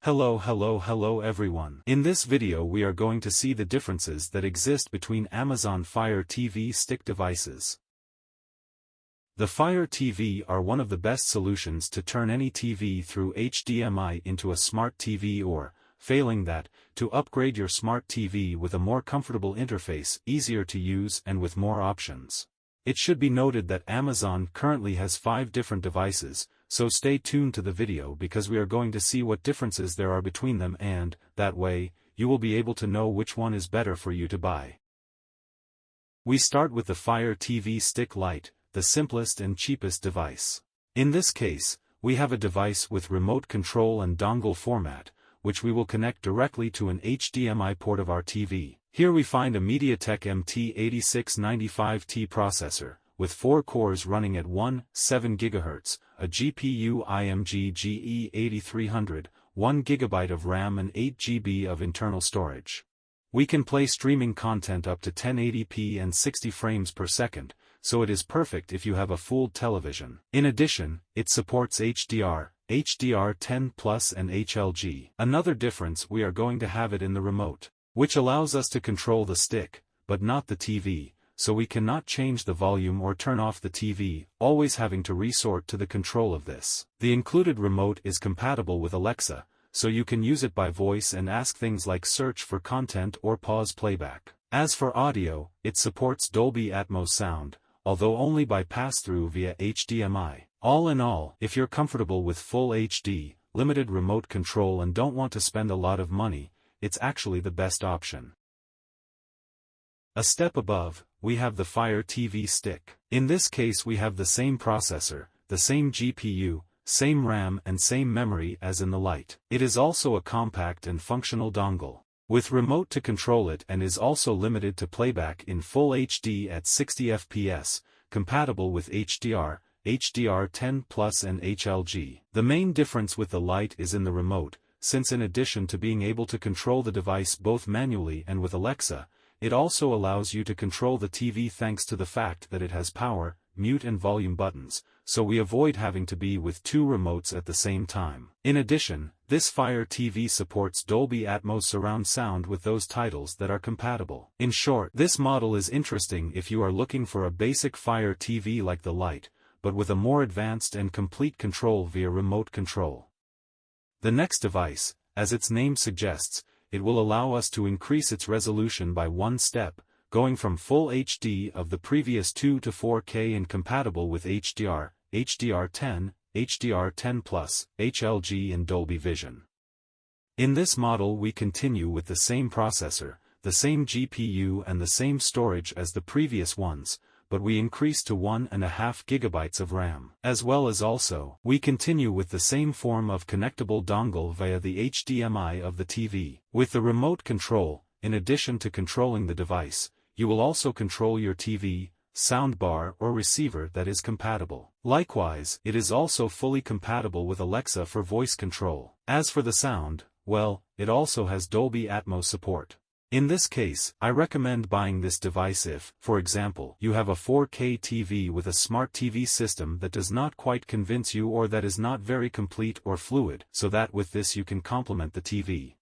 Hello everyone. In this video we are going to see the differences that exist between Amazon Fire TV stick devices. The Fire TV are one of the best solutions to turn any TV through HDMI into a smart TV or, failing that, to upgrade your smart TV with a more comfortable interface, easier to use and with more options. It should be noted that Amazon currently has 5 different devices, so stay tuned to the video because we are going to see what differences there are between them and, that way, you will be able to know which one is better for you to buy. We start with the Fire TV Stick Lite, the simplest and cheapest device. In this case, we have a device with remote control and dongle format, which we will connect directly to an HDMI port of our TV. Here we find a MediaTek MT8695T processor, with 4 cores running at 1.7 GHz, a GPU IMG GE8300, 1 GB of RAM and 8 GB of internal storage. We can play streaming content up to 1080p and 60 frames per second, so it is perfect if you have a full television. In addition, it supports HDR, HDR10 Plus and HLG. Another difference, we are going to have it in the remote, which allows us to control the stick, but not the TV, so we cannot change the volume or turn off the TV, always having to resort to the control of this. The included remote is compatible with Alexa, so you can use it by voice and ask things like search for content or pause playback. As for audio, it supports Dolby Atmos sound, although only by pass-through via HDMI. All in all, if you're comfortable with full HD, limited remote control and don't want to spend a lot of money, it's actually the best option. A step above, we have the Fire TV Stick. In this case we have the same processor, the same GPU, same RAM and same memory as in the Lite. It is also a compact and functional dongle, with remote to control it, and is also limited to playback in full HD at 60 fps, compatible with HDR, HDR10 Plus and HLG. The main difference with the Lite is in the remote, since in addition to being able to control the device both manually and with Alexa, it also allows you to control the TV thanks to the fact that it has power, mute and volume buttons, so we avoid having to be with 2 remotes at the same time. In addition, this Fire TV supports Dolby Atmos surround sound with those titles that are compatible. In short, this model is interesting if you are looking for a basic Fire TV like the Lite, but with a more advanced and complete control via remote control. The next device, as its name suggests, it will allow us to increase its resolution by one step, going from full HD of the previous 2 to 4K and compatible with HDR, HDR10, HDR10 Plus, HLG and Dolby Vision. In this model we continue with the same processor, the same GPU and the same storage as the previous ones, but we increase to 1.5 GB of RAM. As well as also, we continue with the same form of connectable dongle via the HDMI of the TV. With the remote control, in addition to controlling the device, you will also control your TV, soundbar or receiver that is compatible. Likewise, it is also fully compatible with Alexa for voice control. As for the sound, well, it also has Dolby Atmos support. In this case, I recommend buying this device if, for example, you have a 4K TV with a smart TV system that does not quite convince you or that is not very complete or fluid, so that with this you can complement the TV.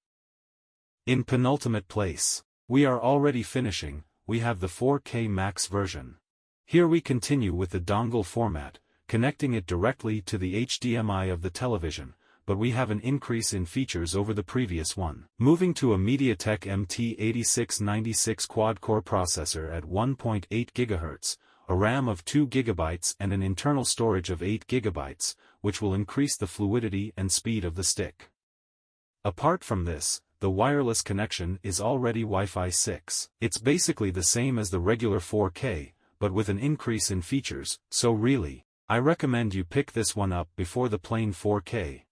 In penultimate place, we are already finishing, we have the 4K Max version. Here we continue with the dongle format, connecting it directly to the HDMI of the television, but we have an increase in features over the previous one. Moving to a MediaTek MT8696 quad-core processor at 1.8 GHz, a RAM of 2 GB and an internal storage of 8 GB, which will increase the fluidity and speed of the stick. Apart from this, the wireless connection is already Wi-Fi 6. It's basically the same as the regular 4K, but with an increase in features, so really, I recommend you pick this one up before the plain 4K.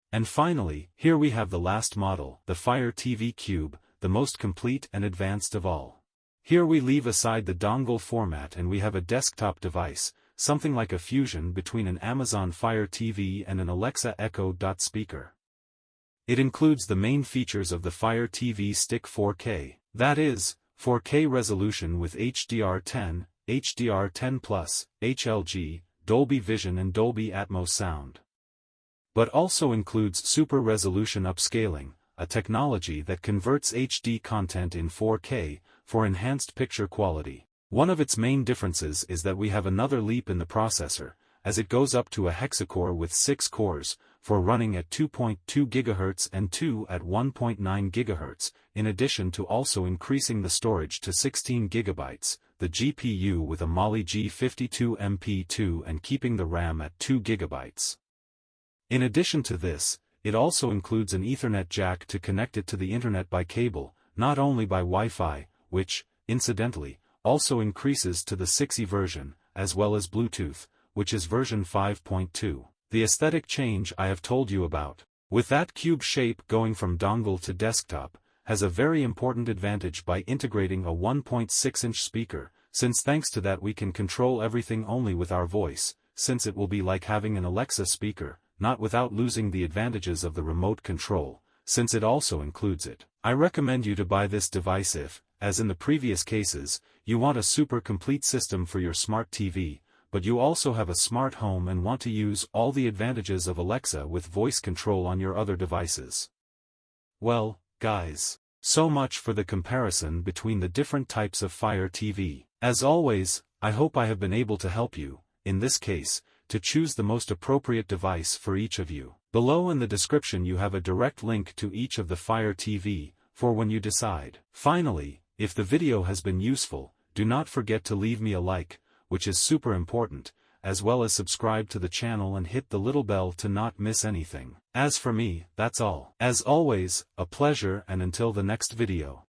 And finally, here we have the last model, the Fire TV Cube, the most complete and advanced of all. Here we leave aside the dongle format and we have a desktop device, something like a fusion between an Amazon Fire TV and an Alexa Echo Dot speaker. It includes the main features of the Fire TV Stick 4K, that is, 4K resolution with HDR10, HDR10 Plus, HLG, Dolby Vision and Dolby Atmos sound. but also includes super resolution upscaling, a technology that converts HD content in 4K, for enhanced picture quality. One of its main differences is that we have another leap in the processor, as it goes up to a hexacore with 6 cores, for running at 2.2 GHz and 2 at 1.9 GHz, in addition to also increasing the storage to 16 GB, the GPU with a Mali G52MP2 and keeping the RAM at 2 GB. In addition to this, it also includes an Ethernet jack to connect it to the internet by cable, not only by Wi-Fi, which, incidentally, also increases to the 6E version, as well as Bluetooth, which is version 5.2. The aesthetic change I have told you about, with that cube shape going from dongle to desktop, has a very important advantage by integrating a 1.6-inch speaker, since thanks to that we can control everything only with our voice, since it will be like having an Alexa speaker, not without losing the advantages of the remote control, since it also includes it. I recommend you to buy this device if, as in the previous cases, you want a super complete system for your smart TV, but you also have a smart home and want to use all the advantages of Alexa with voice control on your other devices. Well, guys, so much for the comparison between the different types of Fire TV. As always, I hope I have been able to help you, in this case, to choose the most appropriate device for each of you. Below in the description you have a direct link to each of the Fire TV, for when you decide. Finally, if the video has been useful, do not forget to leave me a like, which is super important, as well as subscribe to the channel and hit the little bell to not miss anything. As for me, that's all. As always, a pleasure, and until the next video.